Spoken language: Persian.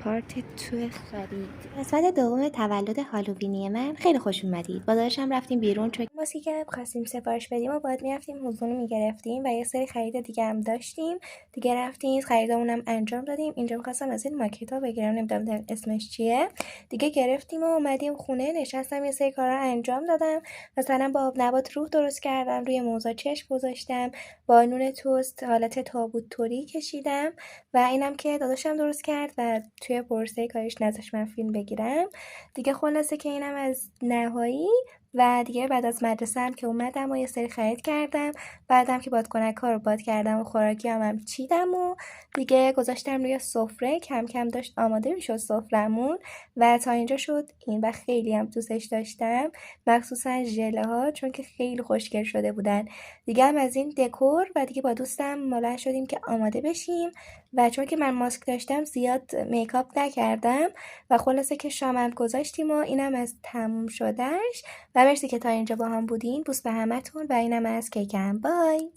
پارت 2 خرید. قسمت دوم تولد هالووینی من خیلی خوش اومدید. با داداشم رفتیم بیرون چون ماسی که خواستیم سفارش بدیم و باید میرفتیم حضونی میگرفتیم و یه سری خرید دیگه هم داشتیم. دیگه رفتیم خریدامونم انجام دادیم. اینجا می‌خواستم از این ماکیتا بگیرم، نمیدونم اسمش چیه. دیگه گرفتیم و اومدیم خونه، نشستم یه سری کارا انجام دادم. مثلا با آب نبات روح درست کردم، روی موزا چشم گذاشتم، با نون توست حالت تابوت توری کشیدم و اینم که داداشم درست کرد و توی پرسه کارش نذاشت من فیلم بگیرم. دیگه خلاصه که اینم از نهایی. و دیگه بعد از مدرسه هم که اومدم و یه سری خرید کردم، بعدم که بادکنک ها رو باد کردم و خوراکی هم چیدم و دیگه گذاشتم روی سفره. کم کم داشت آماده میشد سفرمون و تا اینجا شد این و خیلی هم دوستش داشتم، مخصوصا ژله ها چون که خیلی خوشگل شده بودن. دیگه هم از این دکور و دیگه با دوستم بلند شدیم که آماده بشیم و چون که من ماسک داشتم زیاد میکاپ نکردم و خلاصه که شامم گذاشتیم و اینم از تموم شدهش. و مرسی که تا اینجا با هم بودین. بوس به همتون و اینم از کیکم. بای.